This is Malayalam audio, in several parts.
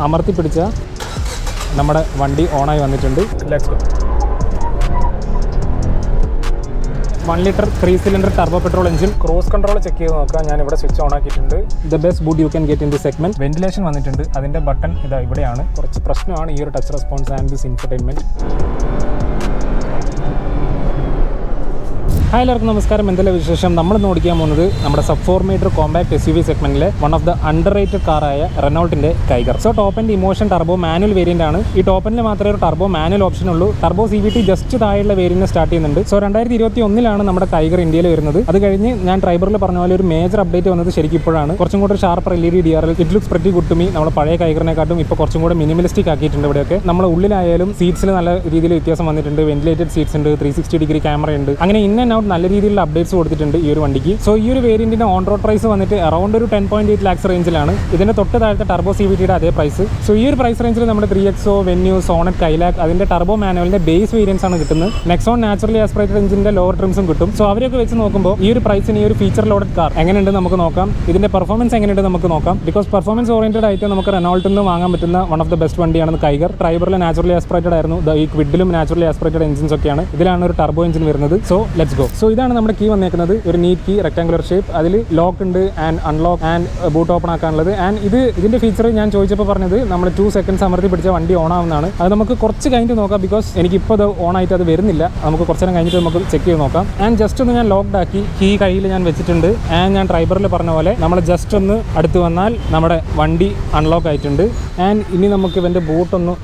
അമർത്തി പിടിച്ചാൽ നമ്മുടെ വണ്ടി ഓണായി വന്നിട്ടുണ്ട്. Let's go. 1 litre 3 cylinder turbo petrol engine. Cruise control check ചെയ്ത് നോക്കാം. ഞാൻ ഇവിടെ സ്വിച്ച് ഓൺ ആക്കിയിട്ടുണ്ട്. The best boot you can get in the segment. Ventilation വന്നിട്ടുണ്ട്. അതിൻ്റെ ബട്ടൺ ഇതാ ഇവിടെയാണ്. കുറച്ച് പ്രശ്നമാണ് ഈ ഒരു touch response and this infotainment. Hi എല്ലാവർക്കും നമസ്കാരം. എന്തെല്ലാം വിശേഷം? നമ്മൾ ഓടിക്കാൻ പോകുന്നത് നമ്മുടെ സബ് 4 മീറ്റർ കോമ്പാക്ട് SUV സെഗ്മെന്റിലെ one of the underrated കാറായ റെനോൾട്ടിന്റെ Kiger. So top and emotion turbo manual variant ആണ്. ഈ ടോപ്പ് എൻഡിൽ മാത്രമേ ഒരു ടർബോ മാനുവൽ ഓപ്ഷൻ ഉള്ളൂ. ടർബോ CVT ജസ്റ്റ് താഴെയുള്ള വേരിയന്റ് സ്റ്റാർട്ട് ചെയ്യുന്നുണ്ട്. സോ 2021 നമ്മുടെ കൈഗർ ഇന്ത്യയിൽ വരുന്നത്. അത് കഴിഞ്ഞ് ഞാൻ ട്രൈബറിൽ പറഞ്ഞ പോലെ ഒരു മേജർ അപ്ഡേറ്റ് വന്നത് ശരിക്കും ഇപ്പോഴാണ്. കുറച്ചും കൂടെ sharper LED DRL. It looks pretty good to me. നമ്മുടെ പഴയ കൈഗറിനെക്കാട്ടും ഇപ്പോൾ കുറച്ചും കൂടെ മിനിമലിസ്റ്റിക് ആക്കിയിട്ടുണ്ട്. ഇവിടെയൊക്കെ നമ്മുടെ ഉള്ളിലായാലും സീറ്റ്സിൽ നല്ല രീതിയിൽ വ്യത്യാസം വന്നിട്ടുണ്ട്. വെന്റിലേറ്റഡ് സീറ്റ്സ് ഉണ്ട്, 360 ഡിഗ്രി ക്യാമറ ഉണ്ട്. അങ്ങനെ ഇൻ ആൻഡ് ഔട്ട് നല്ല രീതിയിലുള്ള അപ്ഡേറ്റ്സ് കൊടുത്തിട്ടുണ്ട് ഈ ഒരു വണ്ടിക്ക്. സോ ഈ ഒരു വേരിയന്റിന്റെ ഓൺ റോഡ് പ്രൈസ് വന്നിട്ട് അറൗണ്ട് ഒരു 10.8 lakhs റേഞ്ചിലാണ്. ഇതിന്റെ തൊട്ട് താഴത്തെ ടർബോ CVTയുടെ അതേ പ്രൈസ്. സോ ഈ ഒരു പ്രൈസ് റേഞ്ചിൽ നമ്മുടെ 3XO, വെന്യൂ, സോണറ്റ്, കൈലാക് അതിന്റെ ടർബോ മാനുവലിന്റെ ബേസ് വേരിയൻസ് ആണ് കിട്ടുന്നത്. നെക്സോൺ നാച്ചുറലി ആസ്പിറേറ്റഡ് എഞ്ചിന്റെ ലോവർ ട്രിംസും കിട്ടും. സോ അവരൊക്കെ വെച്ച് നോക്കുമ്പോൾ ഈ ഒരു പ്രൈസിന് ഈ ഒരു ഫീച്ചർ ലോഡഡ് കാർ എങ്ങനെയുണ്ട് നമുക്ക് നോക്കാം. ഇതിന്റെ പെർഫോമൻസ് എങ്ങനെയുണ്ട് നമുക്ക് നോക്കാം. ബിക്കോസ് പെർഫോമൻസ് ഓറിയന്റഡ് ആയിട്ട് നമുക്ക് റെനോൾട്ടിൽ നിന്ന് വാങ്ങാൻ പറ്റുന്ന വൺ ഓഫ് ദ ബെസ്റ്റ് വണ്ടിയാണ് കൈഗർ. ട്രൈബറിൽ നാച്ചുറലി ആസ്പിറേറ്റഡ് ആയിരുന്നു. ഈ ക്വിഡിലും നാച്ചുറലി ആസ്പിറേറ്റഡ് എഞ്ചിൻസ് ഒക്കെയാണ്. ഇതിലാണ് ഒരു ടർബോ എഞ്ചിൻ വരുന്നത്. So let's go. സോ ഇതാണ് നമ്മുടെ കീ വന്നേക്കുന്നത്. ഒരു നീറ്റ് കീ, റെക്ടാങ്കുലർ ഷേപ്പ്. അതിൽ ലോക്ക് ഉണ്ട് and unlock and boot open ആക്കാനുള്ളത്. ആൻഡ് ഇതിന്റെ ഫീച്ചർ ഞാൻ ചോദിച്ചപ്പോൾ പറഞ്ഞത് നമ്മൾ 2 seconds അമർത്തി പിടിച്ച വണ്ടി ഓൺ ആവുന്നതാണ്. അത് നമുക്ക് കുറച്ച് കഴിഞ്ഞിട്ട് നോക്കാം. ബിക്കോസ് എനിക്കിപ്പോൾ അത് ഓൺ ആയിട്ട് അത് വരുന്നില്ല. നമുക്ക് കുറച്ച് നേരം കഴിഞ്ഞിട്ട് നമുക്ക് ചെക്ക് ചെയ്ത് നോക്കാം. ആൻഡ് ജസ്റ്റ് ഒന്ന് ഞാൻ ലോക്ക്ഡ് ആക്കി കീ കയ്യിൽ ഞാൻ വെച്ചിട്ടുണ്ട്. ആൻഡ് ഞാൻ ട്രൈബറിൽ പറഞ്ഞ പോലെ നമ്മൾ ജസ്റ്റ് ഒന്ന് അടുത്ത് വന്നാൽ നമ്മുടെ വണ്ടി അൺലോക്ക് ആയിട്ടുണ്ട്. ആൻഡ് ഇനി നമുക്ക് ഇവൻ്റെ ബൂട്ടൊന്ന്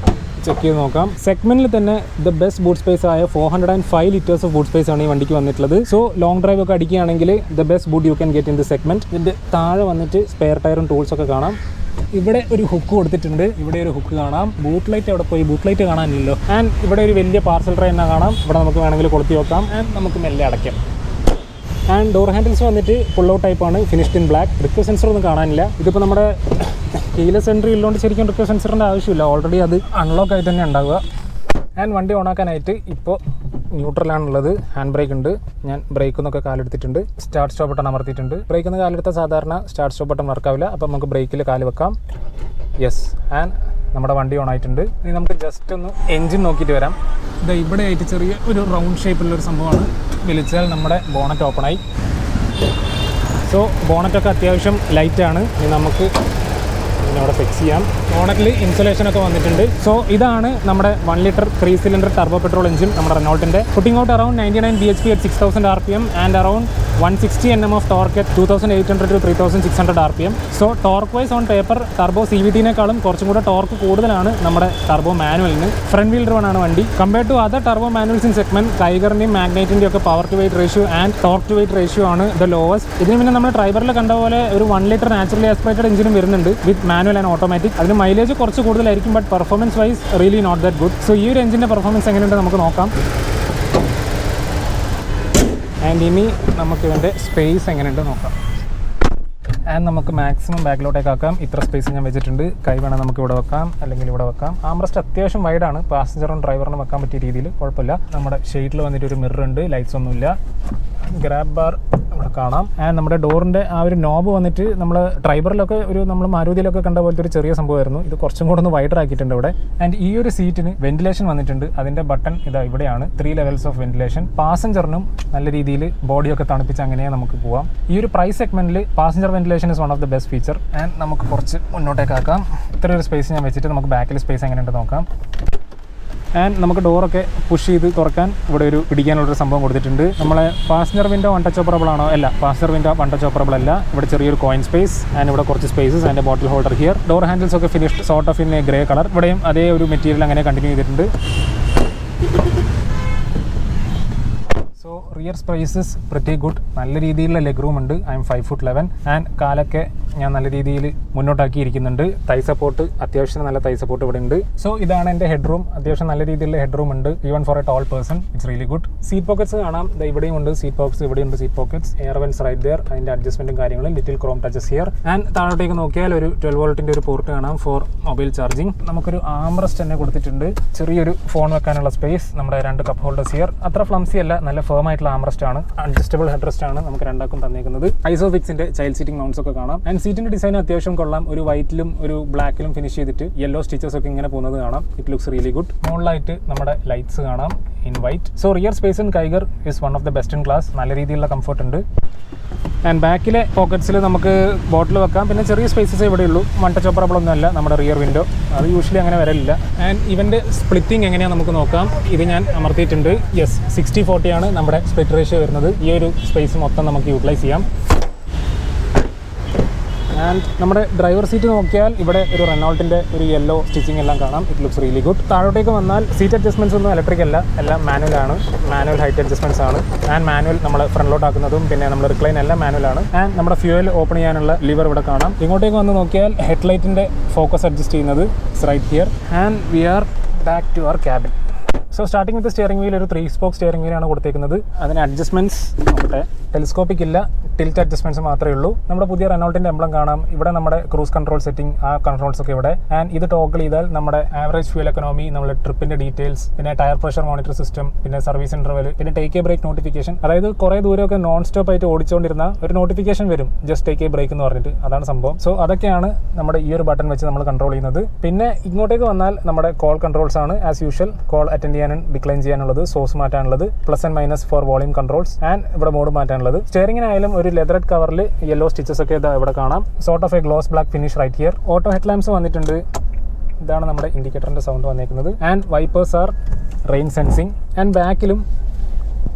ചെക്ക് ചെയ്ത് നോക്കാം. സെഗ്മെന്റിൽ തന്നെ ദ ബെസ്റ്റ് ബൂട്ട് സ്പേസ് ആയ 405 liters ഓഫ് ബൂട്ട് സ്പേസ് ആണ് ഈ വണ്ടിക്ക് വന്നിട്ടുള്ളത്. സോ ലോങ് ഡ്രൈവ് ഒക്കെ അടിക്കുകയാണെങ്കിൽ the best boot you can get in the segment. ഇതിൻ്റെ താഴെ വന്നിട്ട് സ്പെയർ ടയറും ടൂൾസ് ഒക്കെ കാണാം. ഇവിടെ ഒരു ഹുക്ക് കൊടുത്തിട്ടുണ്ട്. ഇവിടെ ഒരു ഹുക്ക് കാണാം. ബൂട്ട് ലൈറ്റ് അവിടെ പോയി, ബൂട്ട് ലൈറ്റ് കാണാനില്ലല്ലോ. ആൻഡ് ഇവിടെ ഒരു വലിയ പാർസൽ ട്രേ തന്നെ കാണാം. ഇവിടെ നമുക്ക് വേണമെങ്കിൽ കൊളുത്തി വെക്കാം. ആൻഡ് നമുക്ക് മെല്ലെ അടയ്ക്കാം. ആൻഡ് ഡോർ ഹാൻഡിൽസ് വന്നിട്ട് ഫുൾ ഔട്ട് ടൈപ്പാണ്, ഫിനിഷ്ഡ് ഇൻ ബ്ലാക്ക്. റിക്വ സെൻസർ ഒന്നും കാണാനില്ല. ഇതിപ്പോൾ നമ്മുടെ കീലെസ് എൻട്രി ഉള്ളതുകൊണ്ട് ശരിക്കും റിക്വ സെൻസറിൻ്റെ ആവശ്യമില്ല. ഓൾറെഡി അത് അൺലോക്ക് ആയിട്ട് തന്നെ ഉണ്ടാവുക. ആൻഡ് വണ്ടി ഓണാക്കാനായിട്ട് ഇപ്പോൾ ന്യൂട്രലാണുള്ളത്. ഹാൻഡ് ബ്രേക്ക് ഉണ്ട്. ഞാൻ ബ്രേക്ക് എന്നൊക്കെ കാലെടുത്തിട്ടുണ്ട്. സ്റ്റാർട്ട് സ്റ്റോപ്പ് ബട്ടൺ അമർത്തിയിട്ടുണ്ട്. ബ്രേക്ക് എന്ന് കാലെടുത്താൽ സാധാരണ സ്റ്റാർട്ട് സ്റ്റോപ്പ് ബട്ടൺ വർക്കാവില്ല. അപ്പോൾ നമുക്ക് ബ്രേക്കിൽ കാല് വെക്കാം. യെസ്. ആൻഡ് നമ്മുടെ വണ്ടി ഓൺ ആയിട്ടുണ്ട്. ഇനി നമുക്ക് ജസ്റ്റ് ഒന്ന് എൻജിൻ നോക്കിയിട്ട് വരാം. ഇത് ഇവിടെ ആയിട്ട് ചെറിയ ഒരു റൗണ്ട് ഷേപ്പിലുള്ളൊരു സംഭവമാണ്. വിളിച്ചാൽ നമ്മുടെ ബോണറ്റ് ഓപ്പണായി. സോ ബോണറ്റൊക്കെ അത്യാവശ്യം ലൈറ്റാണ്. ഇനി നമുക്ക് അവിടെ ഫിക്സ് ചെയ്യാം. ബോണറ്റിൽ ഇൻസുലേഷനൊക്കെ വന്നിട്ടുണ്ട്. സോ ഇതാണ് നമ്മുടെ 1 litre 3 cylinder turbo petrol engine നമ്മുടെ റെനോൾട്ടിൻ്റെ. Putting out around 99 bhp at 6000 rpm and around 160 Nm of torque at 2800 to 3600 rpm. So torque wise on paper turbo CVTനേക്കാളും കുറച്ചും കൂടെ ടോർക്ക് കൂടുതലാണ് നമ്മുടെ ടർബോ മാനുവലിന്. ഫ്രണ്ട് വീൽ ഡ്രൈവ് ആണ് വണ്ടി. Compared to other turbo manuals in segment കൈഗറിൻ്റെയും മാഗ്നൈറ്റിൻ്റെയും ഒക്കെ power to weight ratio and torque to weight ratio ആണ് ദ ലോവസ്റ്റ്. ഇതിന് പിന്നെ നമ്മൾ ട്രൈബറിൽ കണ്ട പോലെ ഒരു 1 ലിറ്റർ നാച്ചുറലി ആസ്പിറേറ്റഡ് എഞ്ചിനും വരുന്നുണ്ട് വിത്ത് മാനുവൽ ആൻഡ് ഓട്ടോമാറ്റിക്. അതിന് മൈലേജ് കുറച്ച് കൂടുതലായിരിക്കും. But performance wise really not that good. So ഈ ഒരു എഞ്ചിൻ്റെ പെർഫോമൻസ് എങ്ങനെയുണ്ട് നമുക്ക് നോക്കാം. ആൻഡ് ഇനി നമുക്ക് ഇതിൻ്റെ സ്പേസ് എങ്ങനെയുണ്ട് നോക്കാം. ആൻഡ് നമുക്ക് മാക്സിമം ബാക്കിലോട്ടേക്ക് ആക്കാം. ഇത്ര സ്പേസ് ഞാൻ വെച്ചിട്ടുണ്ട്. കൈ വേണം നമുക്ക് ഇവിടെ വെക്കാം, അല്ലെങ്കിൽ ഇവിടെ വെക്കാം. ആംറസ്റ്റ് അത്യാവശ്യം വൈഡാണ്. പാസഞ്ചറും ഡ്രൈവറിനും വെക്കാൻ പറ്റിയ രീതിയിൽ കുഴപ്പമില്ല. നമ്മുടെ ഷെയ്ഡിൽ വന്നിട്ട് ഒരു മിറർ ഉണ്ട്. ലൈറ്റ്സ് ഒന്നുമില്ല. ഗ്രാബ് ബാർ ഇവിടെ കാണാം. ആൻഡ് നമ്മുടെ ഡോറിൻ്റെ ആ ഒരു നോബ് വന്നിട്ട് നമ്മൾ ട്രൈബറിലൊക്കെ നമ്മൾ മാരുതിയിലൊക്കെ കണ്ട പോലത്തെ ഒരു ചെറിയ സംഭവമായിരുന്നു. ഇത് കുറച്ചും കൂടെ ഒന്ന് വൈഡർ ആക്കിയിട്ടുണ്ട് ഇവിടെ. ആൻഡ് ഈ ഒരു സീറ്റിന് വെന്റിലേഷൻ വന്നിട്ടുണ്ട്. അതിൻ്റെ ബട്ടൺ ഇതാ ഇവിടെയാണ്. 3 levels ഓഫ് വെന്റിലേഷൻ. പാസഞ്ചറിനും നല്ല രീതിയിൽ ബോഡിയൊക്കെ തണുപ്പിച്ച് അങ്ങനെ നമുക്ക് പോവാം. ഈ ഒരു പ്രൈസ് സെഗ്മെന്റിൽ passenger ventilation is one of the best feature. And നമുക്ക് കുറച്ച് മുന്നോട്ടേക്കാക്കാം. ഇത്ര ഒരു സ്പേസ് ഞാൻ വെച്ചിട്ട് നമുക്ക് ബാക്കിൽ സ്പേസ് എങ്ങനെയുണ്ട് നോക്കാം. ആൻഡ് നമുക്ക് ഡോറൊക്കെ പുഷ് ചെയ്ത് തുറക്കാൻ ഇവിടെ ഒരു പിടിക്കാനുള്ളൊരു സംഭവം കൊടുത്തിട്ടുണ്ട്. നമ്മളെ passenger window one touch operable ആണോ? അല്ല, passenger window one touch operable അല്ല. ഇവിടെ ചെറിയൊരു കോയിൻ സ്പേസ് ആൻഡ് ഇവിടെ കുറച്ച് spaces and bottle holder here. Door handles ഒക്കെ finished sort of in a grey colour. ഇവിടെയും അതേ ഒരു മെറ്റീരിയൽ അങ്ങനെ കണ്ടിന്യൂ ചെയ്തിട്ടുണ്ട്. So rear spaces pretty good. നല്ല രീതിയിലുള്ള ലെഗ് റൂം ഉണ്ട്. ഐ എം 5'11" ആൻഡ് കാലൊക്കെ ഞാൻ നല്ല രീതിയിൽ മുന്നോട്ടാക്കിയിരിക്കുന്നുണ്ട്. തൈ സപ്പോർട്ട്, അത്യാവശ്യം നല്ല തൈ സപ്പോർട്ട് ഇവിടെ ഉണ്ട്. സോ ഇതാണ് എൻ്റെ ഹെഡ് റൂം. അത്യാവശ്യം നല്ല രീതിയിലുള്ള ഹെഡ് റൂം ഉണ്ട്. Even for a tall person it's really good. Seat pockets കാണാം. ഇവിടെയും ഉണ്ട് സീറ്റ് പോക്കറ്റ്സ്. ഇവിടെയുണ്ട് seat pockets. Air vents right there. അതിൻ്റെ അഡ്ജസ്റ്റ്മെൻറ്റും കാര്യങ്ങളും. Little chrome touches here. And താഴോട്ടേക്ക് നോക്കിയാൽ ഒരു 12 വോൾട്ടിൻ്റെ ഒരു പോർട്ട് കാണാം ഫോർ മൊബൈൽ ചാർജിങ്. നമുക്കൊരു ആംറസ്റ്റ് തന്നെ കൊടുത്തിട്ടുണ്ട്. ചെറിയൊരു ഫോൺ വെക്കാനുള്ള സ്പേസ്. നമ്മുടെ 2 കപ്പ് ഹോൾഡേഴ്സ് ഹിയർ. അത്ര ഫ്ലംസി അല്ല, നല്ല ഫേം ആയിട്ടുള്ള ആംറസ്റ്റ് ആണ്, അഡ്ജസ്റ്റബിൾ ഹെഡ് റെസ്റ്റ് ആണ് നമുക്ക് രണ്ടാക്കും തന്നേക്കുന്നത്. ഐസോഫിക്സിന്റെ ചൈൽഡ് സീറ്റിംഗ് മൗണ്ട്സ് ഒക്കെ കാണാം. ആൻഡ് സീറ്റിന്റെ ഡിസൈൻ അത്യാവശ്യം കൊള്ളാം. ഒരു വൈറ്റിലും ഒരു ബ്ലാക്കിലും ഫിനിഷ് ചെയ്തിട്ട് യെല്ലോ സ്റ്റിച്ചസ് ഒക്കെ ഇങ്ങനെ പോകുന്നത് കാണാം. It looks really good. മുകളിലായിട്ട് നമ്മുടെ ലൈറ്റ്സ് കാണാം in white. So rear space in Kiger is one of the best in class. നല്ല രീതിയിലുള്ള കംഫർട്ട് ഉണ്ട്. ആൻഡ് ബാക്കിലെ പോക്കറ്റ്സിൽ നമുക്ക് ബോട്ടിൽ വെക്കാം. പിന്നെ ചെറിയ സ്പേസസ് ഇവിടെ ഉള്ളൂ. വൺ ടച്ച് ഓപ്പറബിൾ ഒന്നുമല്ല നമ്മുടെ റിയർ വിൻഡോ. അത് യൂഷ്വലി അങ്ങനെ വരലില്ല. ആൻഡ് ഇവൻ്റെ സ്പ്ലിറ്റിംഗ് എങ്ങനെയാണ് നമുക്ക് നോക്കാം. ഇത് ഞാൻ അമർത്തിയിട്ടുണ്ട്. യെസ്, 60-40 ആണ് നമ്മുടെ സ്പ്ലിറ്റ് റേഷ്യോ വരുന്നത്. ഈ ഒരു സ്പേസ് മൊത്തം നമുക്ക് യൂട്ടിലൈസ് ചെയ്യാം. ആൻഡ് നമ്മുടെ ഡ്രൈവർ സീറ്റ് നോക്കിയാൽ ഇവിടെ ഒരു റെനോൾട്ടിൻ്റെ ഒരു യെല്ലോ സ്റ്റിച്ചിങ് എല്ലാം കാണാം. It looks really good. താഴോട്ടേക്ക് വന്നാൽ സീറ്റ് അഡ്ജസ്റ്റ്മെൻറ്റ്സ് ഒന്നും ഇലക്ട്രിക് അല്ല, എല്ലാം മാനുവൽ ആണ്. മാനുവൽ ഹൈറ്റ് അഡ്ജസ്റ്റ്മെൻറ്റ്സ് ആണ്. ആൻഡ് മാനുവൽ നമ്മൾ ഫ്രണ്ടിലോട്ട് ആക്കുന്നതും പിന്നെ നമ്മൾ റിക്ലൈൻ എല്ലാം മാനുവൽ ആണ്. ആൻഡ് നമ്മുടെ ഫ്യൂവൽ ഓപ്പൺ ചെയ്യാനുള്ള ലിവർ ഇവിടെ കാണാം. ഇങ്ങോട്ടേക്ക് വന്ന് നോക്കിയാൽ ഹെഡ്ലൈറ്റിൻ്റെ ഫോക്കസ് അഡ്ജസ്റ്റ് ചെയ്യുന്നത് right here. And we are back to our cabin. So starting with steering wheel ഒരു 3-spoke സ്റ്റിയറിംഗ് വീലാണ് കൊടുത്തേക്കുന്നത്. അതിന് അഡ്ജസ്റ്റ്മെൻറ്റ്സ് നോക്കട്ടെ. ടെലിസ്കോപ്പിക് ഇല്ല, ടിൽറ്റ് അഡ്ജസ്റ്റ്മെൻറ്റ്സ് മാത്രമേ ഉള്ളൂ. നമ്മുടെ പുതിയ റെനോൾട്ടിൻ്റെ എംബ്ലം കാണാം. ഇവിടെ നമ്മുടെ ക്രൂസ് കൺട്രോൾ സെറ്റിംഗ്, ആ കൺട്രോൾസ് ഒക്കെ ഇവിടെ. ആൻഡ് ഇത് ടോഗിൾ ചെയ്താൽ നമ്മുടെ ആവറേജ് ഫ്യൂൽ എക്കണോമി, നമ്മുടെ ട്രിപ്പിൻ്റെ ഡീറ്റെയിൽസ്, പിന്നെ ടയർ പ്രഷർ മോണിറ്റർ സിസ്റ്റം, പിന്നെ സർവീസ് ഇൻ്റർവെൽ, പിന്നെ ടേക്ക് എ ബ്രേക്ക് നോട്ടിഫിക്കേഷൻ. അതായത് കുറേ ദൂരമൊക്കെ നോൺ സ്റ്റോപ്പ് ആയിട്ട് ഓടിച്ചുകൊണ്ടിരുന്ന ഒരു നോട്ടിഫിക്കേഷൻ വരും, ജസ്റ്റ് ടേക്ക് എ ബ്രേക്ക് എന്ന് പറഞ്ഞിട്ട്. അതാണ് സംഭവം. സോ അതൊക്കെയാണ് നമ്മുടെ ഈ ഒരു ബട്ടൺ വെച്ച് നമ്മൾ കൺട്രോൾ ചെയ്യുന്നത്. പിന്നെ ഇങ്ങോട്ടേക്ക് വന്നാൽ നമ്മുടെ കോൾ കൺട്രോൾസ് ആണ്. ആസ് യൂഷ്വൽ കോൾ അറ്റൻഡ് ചെയ്യാനും ഡിക്ലൈൻ ചെയ്യാനുള്ളത്, സോഴ്സ് മാറ്റാനുള്ളത്, plus and minus for volume controls. And ഇവിടെ മോഡ് മാറ്റാനുള്ളത്. സ്റ്റിയറിംഗിനായാലും ഒരു ലെതറഡ് കവറിൽ യെല്ലോ സ്റ്റിച്ചസ് ഒക്കെ ഇവിടെ കാണാം. Sort of a gloss black finish right here. Auto head lamps വന്നിട്ടുണ്ട്. ഇതാണ് നമ്മുടെ ഇൻഡിക്കേറ്ററിന്റെ സൗണ്ട് വന്നേക്കുന്നത്. And wipers are rain sensing. And ബാക്കിലും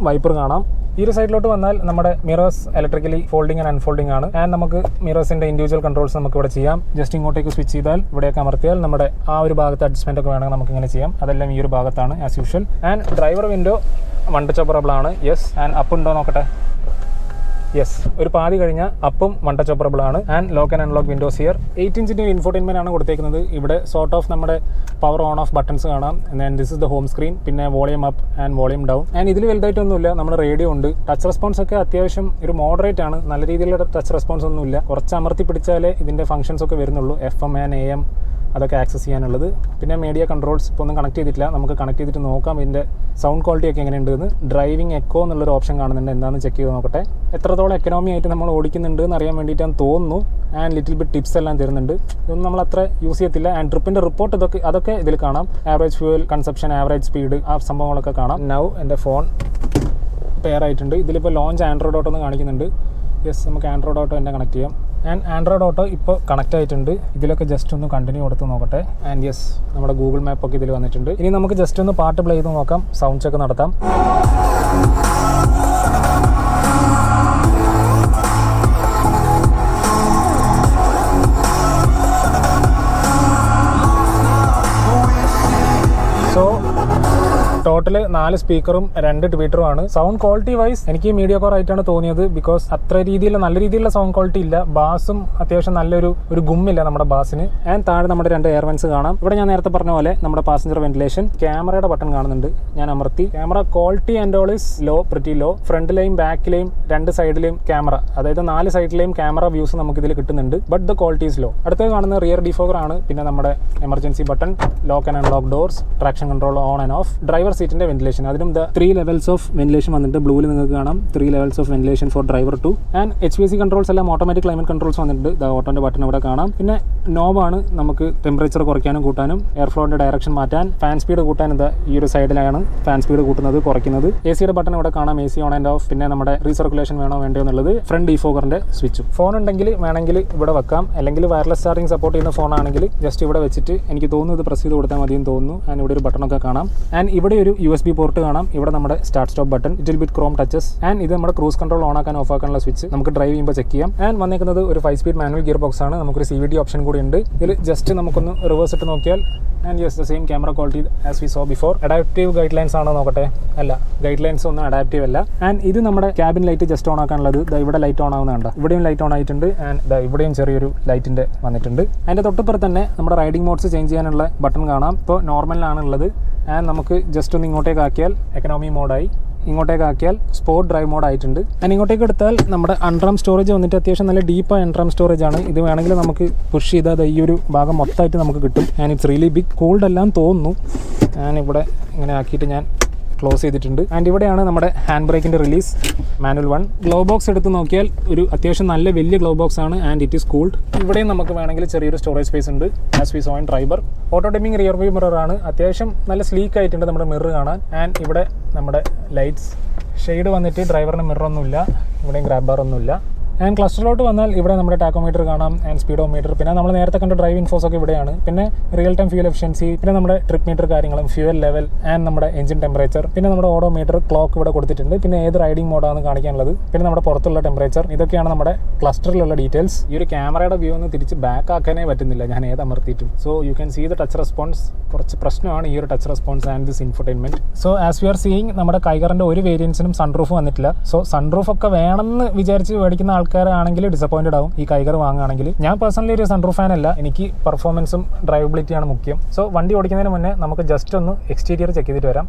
വൈപ്പർ കാണാം. ഈ ഒരു സൈഡിലോട്ട് വന്നാൽ നമ്മുടെ mirrors electrically folding and unfolding ആണ്. ആൻഡ് നമുക്ക് മിറേഴ്സിന്റെ ഇൻഡിവിജ്വൽ കൺട്രോൾസ് നമുക്ക് ഇവിടെ ചെയ്യാം. ജസ്റ്റ് ഇങ്ങോട്ടേക്ക് സ്വിച്ച് ചെയ്താൽ ഇവിടെയൊക്കെ അമർത്തിയാൽ നമ്മുടെ ആ ഒരു ഭാഗത്ത് അഡ്ജസ്റ്റ്മെന്റ് ഒക്കെ വേണമെങ്കിൽ നമുക്ക് ഇങ്ങനെ ചെയ്യാം. അതെല്ലാം ഈ ഒരു ഭാഗത്താണ് as usual. And driver window one touch operable ആണ്. യെസ്. ആൻഡ് അപ്പ് ഉണ്ടോ നോക്കട്ടെ. യെസ്, ഒരു പാതി കഴിഞ്ഞാൽ അപ്പും വൺ ടച്ച് ഓപ്പറബിൾ ആണ്. And lock and unlock windows here. 8 ഇഞ്ചിൻ്റെ ഇൻഫോർടൈൻമെന്റ് ആണ് കൊടുത്തേക്കുന്നത്. ഇവിടെ സോർട്ട് ഓഫ് നമ്മുടെ പവർ ഓൺ ഓഫ് ബട്ടൺസ് കാണാം. And this is the home screen. പിന്നെ volume up and volume down. And ഇതിൽ വലുതായിട്ടൊന്നുമില്ല. നമ്മുടെ റേഡിയോ ഉണ്ട്. ടച്ച് റെസ്പോൺസ് ഒക്കെ അത്യാവശ്യം ഒരു മോഡറേറ്റ് ആണ്. നല്ല രീതിയിലുള്ള ടച്ച് റെസ്പോൺസ് ഒന്നുമില്ല. കുറച്ച് അമർത്തി പിടിച്ചാലേ ഇതിൻ്റെ ഫംഗ്ഷൻസ് ഒക്കെ വരുന്നുള്ളൂ. FM ആൻഡ് AM അതൊക്കെ ആക്സസ് ചെയ്യാനുള്ളത്. പിന്നെ മീഡിയ കൺട്രോൾസ് ഇപ്പോൾ ഒന്നും കണക്ട് ചെയ്തിട്ടില്ല. നമുക്ക് കണക്ട് ചെയ്തിട്ട് നോക്കാം ഇതിൻ്റെ സൗണ്ട് ക്വാളിറ്റി ഒക്കെ എങ്ങനെയുണ്ടെന്ന്. ഡ്രൈവിംഗ് എക്കോ എന്നുള്ളൊരു ഓപ്ഷൻ കാണുന്നുണ്ട്. എന്താണെന്ന് ചെക്ക് ചെയ്ത് നോക്കട്ടെ. എത്രത്തോളം എക്കണോമി ആയിട്ട് നമ്മൾ ഓടിക്കുന്നുണ്ട് എന്ന് അറിയാൻ വേണ്ടിയിട്ടാണ് തോന്നുന്നു. ആൻഡ് ലിറ്റിൽ ബിറ്റ് ടിപ്സ് എല്ലാം തരുന്നുണ്ട്. ഇതൊന്നും നമ്മൾ അത്ര യൂസ് ചെയ്യത്തില്ല. ആൻഡ് ട്രിപ്പിൻ്റെ റിപ്പോർട്ട് അതൊക്കെ ഇതിൽ കാണാം. Average fuel consumption, average speed, ആ സംഭവങ്ങളൊക്കെ കാണാം. നൗ എൻ്റെ ഫോൺ പെയർ ആയിട്ടുണ്ട്. ഇതിലിപ്പോൾ ലോഞ്ച് ആൻഡ്രോയിഡ് ഓട്ടോ എന്ന് കാണിക്കുന്നുണ്ട്. യെസ്, നമുക്ക് ആൻഡ്രോയിഡ് ഓട്ടോ തന്നെ കണക്ട് ചെയ്യാം. ആൻഡ് ആൻഡ്രോയിഡ് ഓട്ടോ ഇപ്പോൾ കണക്ട് ആയിട്ടുണ്ട്. ഇതിലൊക്കെ ജസ്റ്റ് ഒന്ന് കണ്ടിന്യൂ കൊടുത്ത് നോക്കട്ടെ. ആൻഡ് യെസ്, നമ്മുടെ ഗൂഗിൾ മാപ്പ് ഒക്കെ ഇതിൽ വന്നിട്ടുണ്ട്. ഇനി നമുക്ക് ജസ്റ്റ് ഒന്ന് പാട്ട് പ്ലേ ചെയ്ത് നോക്കാം. സൗണ്ട് ചെക്ക് നടത്താം. സോ ടോട്ടൽ 4 സ്പീക്കറും 2 ട്വീറ്ററും ആണ്. സൗണ്ട് ക്വാളിറ്റി വൈസ് എനിക്ക് മീഡിയ കോർ ആയിട്ടാണ് തോന്നിയത്. ബിക്കോസ് അത്ര രീതിയിലുള്ള നല്ല രീതിയിലുള്ള സൗണ്ട് ക്വാളിറ്റി ഇല്ല. ബാസും അത്യാവശ്യം നല്ലൊരു ഗുമ്മില്ല നമ്മുടെ ബാസിന്. ആൻഡ് താഴെ നമ്മുടെ 2 എയർ വെൻസ് കാണാം. ഇവിടെ ഞാൻ നേരത്തെ പറഞ്ഞ പോലെ നമ്മുടെ പാസഞ്ചർ വെന്റിലേഷൻ, ക്യാമറയുടെ ബട്ടൺ കാണുന്നുണ്ട്. ഞാൻ അമർത്തി. Camera quality and all is low, pretty low. ഫ്രണ്ടിലെയും ബാക്കിലെയും 2 സൈഡിലെയും ക്യാമറ, അതായത് 4 സൈഡിലെയും ക്യാമറ വ്യൂസ് നമുക്ക് ഇതിൽ കിട്ടുന്നുണ്ട്. But the quality is low. അടുത്തത് കാണുന്ന റിയർ ഡിഫോഗർ ആണ്. പിന്നെ നമ്മുടെ emergency button, lock and unlock doors, traction control on and off, driver സീറ്റിന്റെ വെന്റിലേഷൻ. അതിനും 3 ലെവൽസ് ഓഫ് വെന്റിലേഷൻ വന്നിട്ടുണ്ട്. ബ്ലൂവിൽ നിങ്ങൾക്ക് കാണാം 3 levels of ventilation for driver 2. And HVAC controls എല്ലാം ഓട്ടോമാറ്റിക് ക്ലൈമറ്റ് കൺട്രോൾസ് വന്നിട്ടുണ്ട്. ഓട്ടോന്റെ ബട്ടൺ ഇവിടെ കാണാം. പിന്നെ നോബാണ് നമുക്ക് ടെമ്പറേച്ചർ കുറയ്ക്കാനും കൂട്ടാനും, എയർ ഫ്ലോന്റെ ഡയറക്ഷൻ മാറ്റാൻ, ഫാൻ സ്പീഡ് കൂട്ടാൻ ഈ ഒരു സൈഡിലാണ് ഫാൻ സ്പീഡ് കൂട്ടുന്നത് കുറയ്ക്കുന്നത്. AC ബട്ടൺ ഇവിടെ കാണാം, AC ഓൺ ആൻഡ് ഓഫ്. പിന്നെ നമ്മുടെ റീസർക്കുലേഷൻ വേണോ വേണ്ടോ എന്നുള്ളത്. ഫ്രണ്ട് ഡിഫോഗറിന്റെ സ്വിച്ചും. ഫോൺ ഉണ്ടെങ്കിൽ വേണമെങ്കിൽ ഇവിടെ വെക്കാം. അല്ലെങ്കിൽ വയർലെസ് ചാർജിങ് സപ്പോർട്ട് ചെയ്യുന്ന ഫോൺ ആണെങ്കിൽ ജസ്റ്റ് ഇവിടെ വെച്ചിട്ട് എനിക്ക് തോന്നുന്നു ഇത് പ്രസ് ചെയ്ത് കൊടുത്താൽ മതിയെന്ന് തോന്നുന്നു. ആൻഡ് ഇവിടെ ഒരു ബട്ടണൊക്കെ കാണാം. ആൻഡ് ഇവിടെ ഒരു USB പോർട്ട് കാണാം. ഇവിടെ നമ്മുടെ start stop button, little bit Chrome touches. And ഇത് നമ്മുടെ ക്രൂസ് കൺട്രോൾ ഓൺ ആക്കാൻ ഓഫ് ആക്കാനുള്ള സ്വിച്ച്. നമുക്ക് ഡ്രൈവ് ചെയ്യുമ്പോൾ ചെക്ക് ചെയ്യാം. ആൻഡ് വന്നേക്കുന്നത് ഒരു 5 സ്പീഡ് മാനുവൽ ഗിയർ ബോക്സ് ആണ്. നമുക്കൊരു CVT ഓപ്ഷൻ കൂടി ഉണ്ട്. ഇതിൽ ജസ്റ്റ് നമുക്കൊന്ന് റിവേഴ്സ് ഇട്ട് നോക്കിയാൽ and yes the same camera quality as we so before. Adaptive guide lines ആണോ നോക്കട്ടെ. അല്ല, ഗൈഡ് ലൈൻസ് ഒന്നും അഡാപ്റ്റീവ് അല്ല. ആൻഡ് ഇത് നമ്മുടെ ക്യാബിൻ ലൈറ്റ് ജസ്റ്റ് ഓൺ ആക്കാനുള്ളത്. ഇവിടെ ലൈറ്റ് ഓൺ ആവുന്നുണ്ട്. ഇവിടെയും ലൈറ്റ് ഓൺ ആയിട്ടുണ്ട്. ആൻഡ് ഇവിടെയും ചെറിയൊരു ലൈറ്റിന്റെ വന്നിട്ടുണ്ട്. അതിന്റെ തൊട്ടുപുറത്ത് തന്നെ നമ്മുടെ റൈഡിംഗ് മോഡ്സ് ചേഞ്ച് ചെയ്യാനുള്ള ബട്ടൺ കാണാം. ഇപ്പോൾ നോർമലിലാണുള്ളത്. ആൻഡ് നമുക്ക് ജസ്റ്റ് ഒന്ന് ഇങ്ങോട്ടേക്ക് ആക്കിയാൽ എക്കണോമി മോഡായി, ഇങ്ങോട്ടേക്ക് ആക്കിയാൽ സ്പോർട്ട് ഡ്രൈവ് മോഡ് ആയിട്ടുണ്ട്. ആൻഡ് ഇങ്ങോട്ടേക്ക് എടുത്താൽ നമ്മുടെ അൺറാം സ്റ്റോറേജ് വന്നിട്ട് അത്യാവശ്യം നല്ല ഡീപ്പായ അൺറാം സ്റ്റോറേജ് ആണ്. ഇത് വേണമെങ്കിൽ നമുക്ക് പുഷ് ചെയ്താൽ ഈ ഒരു ഭാഗം മൊത്തമായിട്ട് നമുക്ക് കിട്ടും. And it's really big. Cooled എല്ലാം തോന്നുന്നു. ഞാൻ ഇവിടെ ഇങ്ങനെ ആക്കിയിട്ട് ഞാൻ ക്ലോസ് ചെയ്തിട്ടുണ്ട്. ആൻഡ് ഇവിടെയാണ് നമ്മുടെ ഹാൻഡ് ബ്രേക്കിൻ്റെ റിലീസ്, മാനുവൽ 1. ഗ്ലോ ബോക്സ് എടുത്ത് നോക്കിയാൽ ഒരു അത്യാവശ്യം നല്ല വലിയ ഗ്ലോ ബോക്സ് ആണ് ആൻഡ് ഇറ്റ് ഈസ് കൂൾഡ്. ഇവിടെയും നമുക്ക് വേണമെങ്കിൽ ചെറിയൊരു സ്റ്റോറേജ് സ്പേസ് ഉണ്ട്. As we so in tribal. Auto dimming rear view mirror ആണ്. അത്യാവശ്യം നല്ല സ്ലീക്ക് ആയിട്ടുണ്ട് നമ്മുടെ മിറർ കാണാൻ. ആൻഡ് ഇവിടെ നമ്മുടെ ലൈറ്റ്സ് ഷെയ്ഡ് വന്നിട്ട് ഡ്രൈവറിന് മിററൊന്നുമില്ല, ഇവിടെയും ഗ്രാബ് ബാർ ഒന്നുമില്ല. ആൻഡ് ക്ലസ്റ്ററിലോട്ട് വന്നാൽ ഇവിടെ നമ്മുടെ ടാക്കോമീറ്റർ കാണാം ആൻഡ് സ്പീഡോമീറ്റർ. പിന്നെ നമ്മൾ നേരത്തെ കണ്ട ഡ്രൈവ് ഇൻഫോസ് ഒക്കെ ഇവിടെയാണ്. പിന്നെ റിയൽ ടൈം ഫ്യൂൽ എഫിഷ്യൻസി, പിന്നെ നമ്മുടെ ട്രിപ്പ് മീറ്റർ കാര്യങ്ങളും, ഫ്യൂൽ ലെവൽ ആൻഡ് നമ്മുടെ എഞ്ചിൻ ടെമ്പറേച്ചർ, പിന്നെ നമ്മുടെ ഓഡോമീറ്റർ, ക്ലോക്ക് ഇവിടെ കൊടുത്തിട്ടുണ്ട്. പിന്നെ ഏത് റൈഡിംഗ് മോഡാണ് കാണിക്കാനുള്ളത്, പിന്നെ നമ്മുടെ പുറത്തുള്ള ടെമ്പറേച്ചർ. ഇതൊക്കെയാണ് നമ്മുടെ ക്ലസ്റ്ററിലുള്ള ഡീറ്റെയിൽസ്. ഈ ഒരു ക്യാമറയുടെ വ്യൂ ഒന്ന് തിരിച്ച് ബാക്ക് ആക്കാനേ പറ്റുന്നില്ല ഞാൻ ഏത് അമർത്തിയിട്ടും. So you can see the touch response. കുറച്ച് പ്രശ്നമാണ് ഈ ഒരു touch response and this infotainment. So as we are seeing നമ്മുടെ കൈഗറിന്റെ ഒരു വേരിയൻസിനും സൺറൂഫ് വന്നിട്ടില്ല. സോ സൺറൂഫ് ഒക്കെ വേണമെന്ന് വിചാരിച്ച് മേടിക്കുന്ന ആൾക്കാരാണെങ്കിൽ ഡിസപ്പോയിന്റഡ് ആവും ഈ കൈഗർ വാങ്ങുകയാണെങ്കിൽ. ഞാൻ പേഴ്സണലി ഒരു സൺറൂഫ് ഫാൻ അല്ല, എനിക്ക് പെർഫോമൻസും ഡ്രൈവബിലിറ്റിയാണ് മുഖ്യം. സോ വണ്ടി ഓടിക്കുന്നതിന് മുന്നേ നമുക്ക് ജസ്റ്റ് ഒന്ന് എക്സ്റ്റീരിയർ ചെക്ക് ചെയ്തിട്ട് വരാം.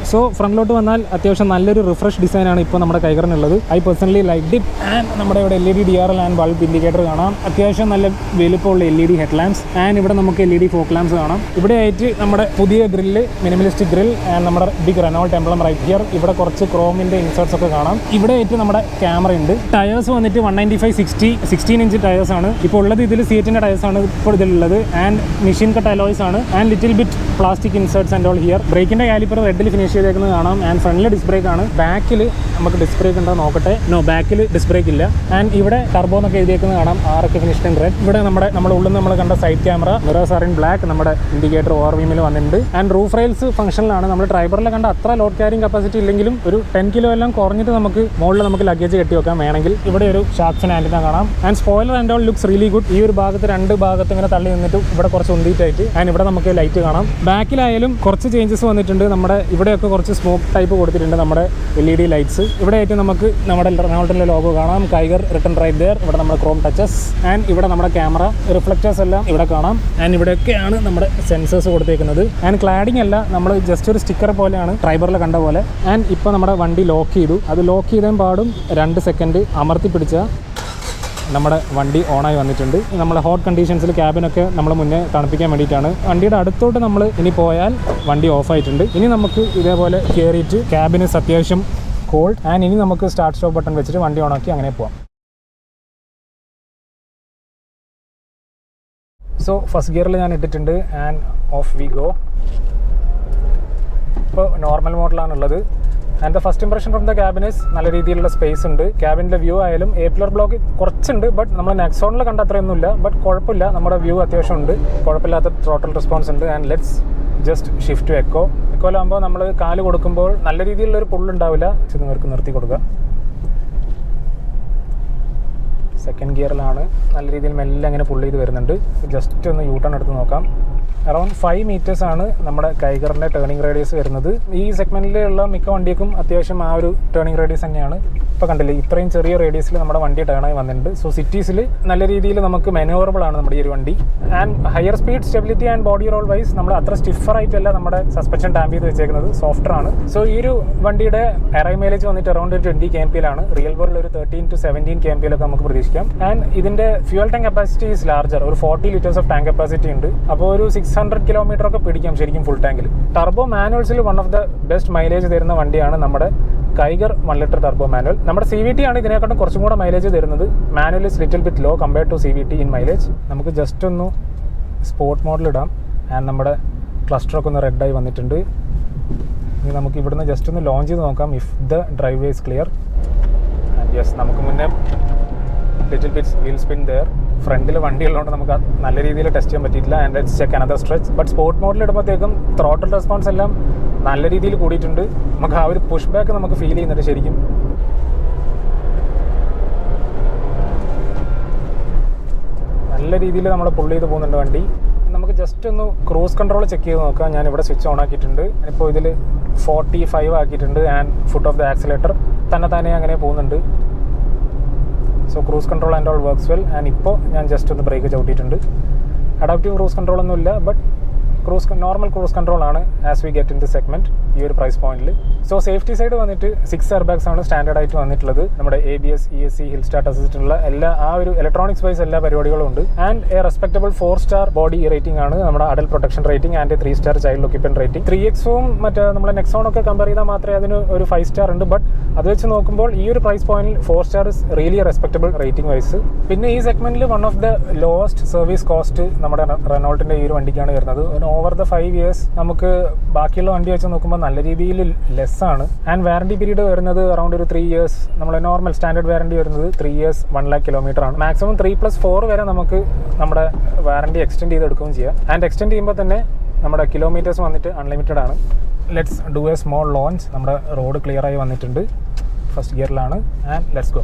സോ ഫ്രണ്ടിലോട്ട് വന്നാൽ അത്യാവശ്യം നല്ലൊരു റിഫ്രഷ് ഡിസൈനാണ് ഇപ്പോൾ നമ്മുടെ കൈഗറിനുള്ളത്. I personally like it. And നമ്മുടെ ഇവിടെ LED DRL and bulb indicator കാണാം. അത്യാവശ്യം നല്ല വലുപ്പമുള്ള LED ഹെഡ് ലാംപ്സ് ആൻഡ് ഇവിടെ നമുക്ക് LED ഫോക്ക് ലാംപ്സ് കാണാം. ഇവിടെ ആയിട്ട് നമ്മുടെ പുതിയ ഗ്രില്ല്, മിനിമലിസ്റ്റിക് ഗ്രിൽ ആൻഡ് നമ്മുടെ big Renault emblem right here. ഇവിടെ കുറച്ച് ക്രോമിൻ്റെ ഇൻസേർട്സ് ഒക്കെ കാണാം. ഇവിടെ ആയിട്ട് നമ്മുടെ ക്യാമറ ഉണ്ട്. ടയേഴ്സ് വന്നിട്ട് 195/60 16 ഇഞ്ച് ടയേഴ്സ് ആണ് ഇപ്പോൾ ഉള്ളത്. ഇതിൽ സീറ്റിൻ്റെ ടയേഴ്സ് ആണ് ഇപ്പോൾ ഇതിലുള്ളത്. ആൻഡ് മെഷീൻ കട്ട് അലോയ്സ് ആണ് and little bit plastic inserts and all here. ബ്രേക്കിൻ്റെ കാലിപ്പർ റെഡിൽ ഫിനിഷ് ചെയ്തേക്കുന്നത് കാണാം. ആൻഡ് ഫ്രണ്ടിൽ ഡിസ്ക് ബ്രേക്ക് ആണ്. ബാക്കിൽ നമുക്ക് ഡിസ്ക് ബ്രേക്ക് ഉണ്ടോ നോക്കട്ടെ. നോ, ബാക്കിൽ ഡിസ്ക് ബ്രേക്ക് ഇല്ല. ആൻഡ് ഇവിടെ ടർബോ എന്നൊക്കെ എഴുതിയേക്കുന്നത് കാണാം. ആറൊക്കെ ഫിനിഷ്ഡ് ഇൻ റെഡ്. ഇവിടെ നമ്മുടെ ഉള്ളിൽ നമ്മൾ കണ്ട side camera, mirrors are in black. നമ്മുടെ ഇൻഡിക്കേറ്റർ ഓവർവീമിൽ വന്നിട്ടുണ്ട്. ആൻഡ് റൂഫ് റെയിൽസ് ഫംഗ്ഷനിലാണ്. നമ്മൾ ട്രൈബറിൽ കണ്ട അത്ര ലോഡ് ക്യാരിങ് കപ്പാസിറ്റി ഇല്ലെങ്കിലും ഒരു 10 കിലോ എല്ലാം കുറഞ്ഞിട്ട് നമുക്ക് മുകളിൽ നമുക്ക് ലഗേജ് കെട്ടി വെക്കാം വേണമെങ്കിൽ. ഇവിടെ ഒരു ഷാർക്ക് ഫിൻ ആൻറ്റിന കാണാം. And spoiler and all looks really good. ഈ ഒരു ഭാഗത്ത് 2 ഭാഗത്ത് ഇങ്ങനെ തള്ളി നിന്നിട്ട് ഇവിടെ കുറച്ച് ഉന്തിയിട്ടായിട്ട്. ആൻഡ് ഇവിടെ നമുക്ക് ലൈറ്റ് കാണാം. ബാക്കിലായാലും കുറച്ച് ചേഞ്ചസ് വന്നിട്ടുണ്ട്. നമ്മുടെ ഇവിടെയൊക്കെ കുറച്ച് സ്മോക്ക് ടൈപ്പ് കൊടുത്തിട്ടുണ്ട് നമ്മുടെ LED ലൈറ്റ്സ്. ഇവിടെ ആയിട്ട് നമുക്ക് നമ്മുടെ റെനോൾട്ടിൻ്റെ ലോഗോ കാണാം. Kiger written right there. ഇവിടെ നമ്മുടെ ക്രോം ടച്ചസ് ആൻഡ് ഇവിടെ നമ്മുടെ ക്യാമറ റിഫ്ലക്റ്റേഴ്സ് എല്ലാം ഇവിടെ കാണാം. ആൻഡ് ഇവിടെയൊക്കെയാണ് നമ്മുടെ സെൻസേഴ്സ് കൊടുത്തേക്കുന്നത്. ആൻഡ് ക്ലാഡിംഗ് അല്ല, നമ്മൾ ജസ്റ്റ് ഒരു സ്റ്റിക്കർ പോലെയാണ് ട്രൈബറിൽ കണ്ട പോലെ. ആൻഡ് ഇപ്പോൾ നമ്മുടെ വണ്ടി ലോക്ക് ചെയ്തു. അത് ലോക്ക് ചെയ്താൽ പാടും 2 സെക്കൻഡ് അമർത്തി പിടിച്ചാൽ നമ്മുടെ വണ്ടി ഓണായി വന്നിട്ടുണ്ട്. നമ്മുടെ ഹോട്ട് കണ്ടീഷൻസിൽ ക്യാബിനൊക്കെ നമ്മൾ മുന്നേ തണുപ്പിക്കാൻ വേണ്ടിയിട്ടാണ്. വണ്ടിയുടെ അടുത്തോട്ട് നമ്മൾ ഇനി പോയാൽ വണ്ടി ഓഫായിട്ടുണ്ട്. ഇനി നമുക്ക് ഇതേപോലെ കയറിയിട്ട് ക്യാബിന് അത്യാവശ്യം കോൾഡ്. ആൻഡ് ഇനി നമുക്ക് സ്റ്റാർട്ട് സ്റ്റോപ്പ് ബട്ടൺ വെച്ചിട്ട് വണ്ടി ഓണാക്കി അങ്ങനെ പോവാം. സോ ഫസ്റ്റ് ഗിയറിൽ ഞാൻ ഇട്ടിട്ടുണ്ട് ആൻഡ് ഓഫ് വി ഗോ. ഇപ്പോൾ നോർമൽ മോഡലാണുള്ളത്. And the first impression from the cabin is നല്ല രീതിയിലുള്ള സ്പേസ് ഉണ്ട്. ക്യാബിൻ്റെ വ്യൂ ആയാലും A-പില്ലർ ബ്ലോക്ക് കുറച്ചുണ്ട്. ബട്ട് നമ്മൾ നെക്സോണിൽ കണ്ട അത്രയൊന്നുമില്ല. ബട്ട് കുഴപ്പമില്ല, നമ്മുടെ വ്യൂ അത്യാവശ്യം ഉണ്ട്. കുഴപ്പമില്ലാത്ത ടോട്ടൽ റെസ്പോൺസ് ഉണ്ട്. And let's just shift to eco. എക്കോയിലാകുമ്പോൾ നമ്മൾ കാല് കൊടുക്കുമ്പോൾ നല്ല രീതിയിലുള്ളൊരു പുള്ളുണ്ടാവില്ല. ഇത് നിങ്ങൾക്ക് നിർത്തി കൊടുക്കുക. സെക്കൻഡ് ഗിയറിലാണ്. നല്ല രീതിയിൽ മെല്ലെ അങ്ങനെ പുള്ള് ചെയ്ത് വരുന്നുണ്ട്. ജസ്റ്റ് ഒന്ന് യൂ ടേൺ എടുത്ത് നോക്കാം. അറൗണ്ട് 5 meters ആണ് നമ്മുടെ കൈഗറിൻ്റെ ടേണിംഗ് റേഡിയസ് വരുന്നത്. ഈ സെഗ്മെൻറ്റിലുള്ള മിക്ക വണ്ടിക്കും അത്യാവശ്യം ആ ഒരു ടേണിംഗ് റേഡിയസ് തന്നെയാണ്. ഇപ്പോൾ കണ്ടില്ലേ, ഇത്രയും ചെറിയ റേഡിയസിൽ നമ്മുടെ വണ്ടി ടേണായി വന്നിട്ടുണ്ട്. സോ സിറ്റീസിൽ നല്ല രീതിയിൽ നമുക്ക് മാനുവറബിൾ ആണ് നമ്മുടെ ഈ ഒരു വണ്ടി. And higher speed, stability and body roll wise നമ്മൾ അത്ര സ്റ്റിഫറായിട്ടല്ല നമ്മുടെ സസ്പെൻഷൻ ടാമ്പ് ചെയ്ത് വെച്ചേക്കുന്നത്, സോഫ്റ്റർ ആണ്. സോ ഈ ഒരു വണ്ടിയുടെ എറൈ മൈലേജ് വന്നിട്ട് അറൗണ്ട് 20 kmpയിലാണ്. റിയൽ വേൾഡിൽ ഒരു 13 to 17 kmpയിലൊക്കെ നമുക്ക് പ്രതീക്ഷിക്കാം. ആൻഡ് ഇതിൻ്റെ fuel tank capacity is larger. ഒരു 40 liters ഓഫ് ടാങ്ക് കപ്പാസിറ്റി ഉണ്ട്. അപ്പോൾ ഒരു 600 kilometer ഒക്കെ പിടിക്കാം ശരിക്കും ഫുൾ ടാങ്കിൽ. ടർബോ മാനുവൽസിൽ one of the best mileage തരുന്ന വണ്ടിയാണ് നമ്മുടെ കൈഗർ 1 liter ടർബോ മാനുവൽ. നമ്മുടെ CVT ആണ് ഇതിനെക്കാട്ടും കുറച്ചും കൂടെ മൈലേജ് തരുന്നത്. Manual is little bit low compared to CVT in mileage. നമുക്ക് ജസ്റ്റ് ഒന്ന് സ്പോർട്ട് മോഡൽ ഇടാം. ആൻഡ് നമ്മുടെ ക്ലസ്റ്ററൊക്കെ ഒന്ന് റെഡായി വന്നിട്ടുണ്ട്. ഇനി നമുക്ക് ഇവിടുന്ന് ജസ്റ്റ് ഒന്ന് ലോഞ്ച് ചെയ്ത് നോക്കാം. If the drive way is clear. And yes, നമുക്ക് മുന്നേ little bits wheel spin there. ഫ്രണ്ടിൽ വണ്ടി ഉള്ളതുകൊണ്ട് നമുക്ക് നല്ല രീതിയിൽ ടെസ്റ്റ് ചെയ്യാൻ പറ്റിയിട്ടില്ല. And let's check another stretch. But sport മോഡിൽ ഇടുമ്പോഴത്തേക്കും ത്രോട്ടൽ റെസ്പോൺസ് എല്ലാം നല്ല രീതിയിൽ കൂടിയിട്ടുണ്ട്. നമുക്ക് ആ ഒരു പുഷ് ബാക്ക് നമുക്ക് ഫീൽ ചെയ്യുന്നുണ്ട് ശരിക്കും. നല്ല രീതിയിൽ നമ്മൾ പുള്ള് ചെയ്ത് പോകുന്നുണ്ട് വണ്ടി. നമുക്ക് ജസ്റ്റ് ഒന്ന് ക്രൂസ് കൺട്രോൾ ചെക്ക് ചെയ്ത് നോക്കാം. ഞാൻ ഇവിടെ സ്വിച്ച് ഓൺ ആക്കിയിട്ടുണ്ട്. ഇപ്പോൾ ഇതിൽ 45 ആക്കിയിട്ടുണ്ട്. And foot off the accelerator തന്നെ അങ്ങനെ പോകുന്നുണ്ട്. So cruise control and all works well. And ഇപ്പോൾ ഞാൻ ജസ്റ്റ് ഒന്ന് ബ്രേക്ക് ചവിട്ടിയിട്ടുണ്ട്. അഡാപ്റ്റീവ് ക്രൂസ് കൺട്രോൾ ഒന്നുമില്ല, ബട്ട് നോർമൽ ക്രൂസ് കൺട്രോൾ ആണ് as we get in the segment ഈ ഒരു പ്രൈസ് പോയിന്റിൽ. സോ സേഫ്റ്റി സൈഡ് വന്നിട്ട് 6 എയർ ബാഗ്സ് ആണ് സ്റ്റാൻഡേർഡ് ആയിട്ട് വന്നിട്ടുള്ളത്. നമ്മുടെ ABS, ESC, hill start assist ഉള്ള എല്ലാ ആ ഒരു ഇലക്ട്രോണിക്സ് വൈസ് എല്ലാ പരിപാടികളും ഉണ്ട്. And a respectable 4-star body rating ആണ് നമ്മുടെ adult protection rating and 3-star child occupant rating. 3X-ഉം മറ്റേ നമ്മളെ നെക്സോൺ ഒക്കെ കമ്പയർ ചെയ്താൽ മാത്രമേ അതിന് ഒരു 5-star ഉണ്ട്. ബട്ട് അത് വെച്ച് നോക്കുമ്പോൾ ഈ ഒരു പ്രൈസ് പോയിന്റിൽ 4-star is really respectable rating wise. പിന്നെ ഈ സെഗ്മെന്റിൽ one of the lowest service cost നമ്മുടെ റെനോൾട്ടിന്റെ ഈ ഒരു വണ്ടിക്കാണ് വരുന്നത്. ഓവർ ദ 5 years നമുക്ക് ബാക്കിയുള്ള വണ്ടി വെച്ച് നോക്കുമ്പോൾ നല്ല രീതിയിൽ ലെസ് ആണ്. ആൻഡ് വാറണ്ടി പീരീഡ് വരുന്നത് അറൌണ്ട് ഒരു 3 years. നമ്മളെ നോർമൽ സ്റ്റാൻഡേർഡ് വാറണ്ടി വരുന്നത് 3 years 1 lakh kilometer ആണ്. മാക്സിമം 3+4 വരെ നമുക്ക് നമ്മുടെ വാറണ്ടി എക്സ്റ്റെൻഡ് ചെയ്തെടുക്കുകയും ചെയ്യാം. ആൻഡ് എക്സ്റ്റെൻഡ് ചെയ്യുമ്പോൾ തന്നെ നമ്മുടെ കിലോമീറ്റേഴ്സ് വന്നിട്ട് അൺലിമിറ്റഡ് ആണ്. Let's do a small launch. നമ്മുടെ റോഡ് ക്ലിയർ ആയി വന്നിട്ടുണ്ട്. ഫസ്റ്റ് ഗിയറിലാണ്. And let's go.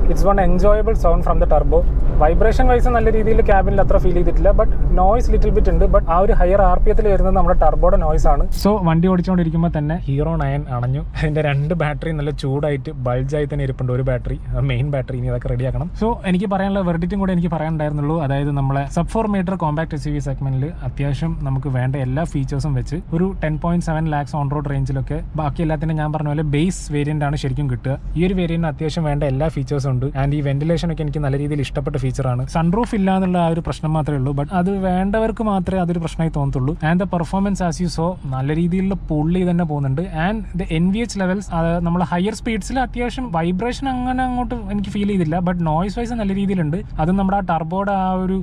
It's one enjoyable sound from the turbo. Vibration wise നല്ല രീതിയിൽ ക്യാബിനിൽ അത്ര ഫീൽ ചെയ്തിട്ടില്ല. ബട്ട് നോയ്സ് ലിറ്റിൽ ബിറ്റ് ഉണ്ട്. ബട്ട് ആ ഒരു ഹയർ RPM വരുന്നത് നമ്മുടെ ടർബോയുടെ നോയ്സ് ആണ്. സോ വണ്ടി ഓടിച്ചുകൊണ്ടിരിക്കുമ്പോൾ തന്നെ ഹീറോ 9 അണഞ്ഞു. അതിൻ്റെ 2 ബാറ്ററി നല്ല ചൂടായിട്ട് ബൾജായി തന്നെ ഇരിപ്പുണ്ട്. ഒരു ബാറ്ററി മെയിൻ ബാറ്ററി ഇനി അതൊക്കെ റെഡിയാക്കണം. സോ എനിക്ക് പറയാനുള്ള വെർഡിറ്റും കൂടെ എനിക്ക് പറയാനുണ്ടായിരുന്നുള്ളൂ. അതായത് നമ്മളെ sub-4 meter കോമ്പാക്ട് SUV സെഗ്മെന്റിൽ അത്യാവശ്യം നമുക്ക് വേണ്ട എല്ലാ ഫീച്ചേഴ്സും വെച്ച് ഒരു 10.7 lakhs ഓൺ റോഡ് റേഞ്ചിലൊക്കെ ബാക്കി എല്ലാത്തിനും ഞാൻ പറഞ്ഞ പോലെ ബേസ് വേരിയന്റ് ആണ് ശരിക്കും കിട്ടുക. ഈ ഒരു വേരിയന്റിന് അത്യാവശ്യം വേണ്ട എല്ലാ ഫീച്ചേഴ്സും ഉണ്ട്. ആൻഡ് ഈ വെന്റിലേഷൻ ഒക്കെ എനിക്ക് നല്ല രീതിയിൽ ഇഷ്ടപ്പെട്ട ഫീച്ചറാണ്. സൺറൂഫ് ഇല്ല എന്നുള്ള ആ ഒരു പ്രശ്നം മാത്രമേ ഉള്ളൂ. ബട്ട് അത് വേണ്ടവർക്ക് മാത്രമേ അതൊരു പ്രശ്നമായി തോന്നത്തുള്ളൂ. And the performance as you saw നല്ല രീതിയിലുള്ള പുള്ളി തന്നെ പോകുന്നുണ്ട്. ആൻഡ് ദ NVH ലെവൽസ് നമ്മൾ ഹയർ സ്പീഡ്സിൽ അത്യാവശ്യം വൈബ്രേഷൻ അങ്ങനെ അങ്ങോട്ട് എനിക്ക് ഫീൽ ചെയ്തില്ല. ബട്ട് നോയ്സ് വൈസ് നല്ല രീതിയിലുണ്ട്. അത് നമ്മുടെ ആ ടർബോയുടെ ആ ഒരു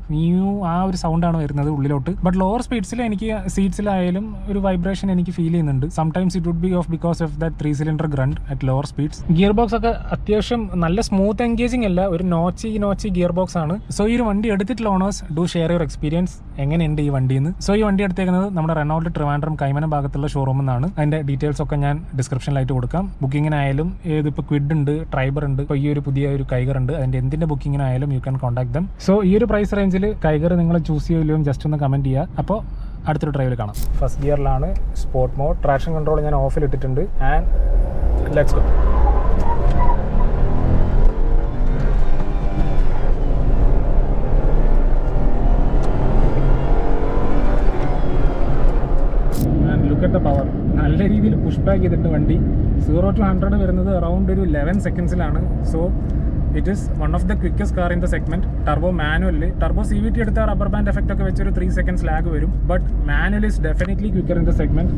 ആ ഒരു സൗണ്ടാണ് വരുന്നത് ഉള്ളിലോട്ട്. ബട്ട് ലോവർ സ്പീഡ്സിൽ എനിക്ക് സീറ്റ്സിലായാലും ഒരു വൈബ്രേഷൻ എനിക്ക് ഫീൽ ചെയ്യുന്നുണ്ട്. Sometimes it would be off because of that 3-cylinder grunt at lower speeds. Gear box ഒക്കെ അത്യാവശ്യം നല്ല സ്മൂത്ത് എൻഗേജിങ് അല്ല, ഒരു നോച്ചി ഗിയർ ബോക്സ് ആണ്. സോ ഈ ഒരു വണ്ടി എടുത്തിട്ടുള്ള owners do share your experience എങ്ങനെയുണ്ട് ഈ വണ്ടിയിൽ നിന്ന്. സോ ഈ വണ്ടി എടുത്തേക്കുന്നത് നമ്മുടെ റെനോൾട്ട് ട്രിവാൻഡ്രം കൈമനം ഭാഗത്തുള്ള ഷോറൂമിൽ നിന്നാണ്. അതിന്റെ ഡീറ്റെയിൽസ് ഒക്കെ ഞാൻ ഡിസ്ക്രിപ്ഷനിലായിട്ട് കൊടുക്കാം. ബുക്കിങ്ങിനായാലും ഇതിപ്പോൾ ക്വിഡ് ഉണ്ട്, ട്രൈബർ ഉണ്ട്, ഇപ്പോൾ ഈ ഒരു പുതിയ ഒരു കൈഗർ ഉണ്ട്. അതിന്റെ എന്തിന്റെ ബുക്കിങ്ങിനായാലും you can contact them. So ഈ ഒരു പ്രൈസ് റേഞ്ചിൽ കൈഗർ നിങ്ങൾ ചൂസ് ചെയ്യില്ലോ ജസ്റ്റ് ഒന്ന് കമന്റ് ചെയ്യുക. അപ്പോൾ അടുത്തൊരു ഡ്രൈവിൽ കാണാം. ഫസ്റ്റ് ഗിയറിലാണ്, സ്പോർട്ട് മോഡ്. ട്രാക്ഷൻ കൺട്രോൾ ഞാൻ ഓഫിൽ ഇട്ടിട്ടുണ്ട്. And let's go. പവർ നല്ല രീതിയിൽ പുഷ് ബാക്ക് ചെയ്തിട്ട് വണ്ടി 0 to 100 വരുന്നത് അറൗണ്ട് ഒരു 11 secondsലാണ്. So it is one of the quickest car in the segment. Turbo മാനുവലിൽ ടർബോ CVT എടുത്ത റബ്ബർ ബാൻഡ് എഫക്റ്റ് ഒക്കെ വെച്ചൊരു 3 seconds ലാഗ് വരും. But manual is definitely quicker in the segment.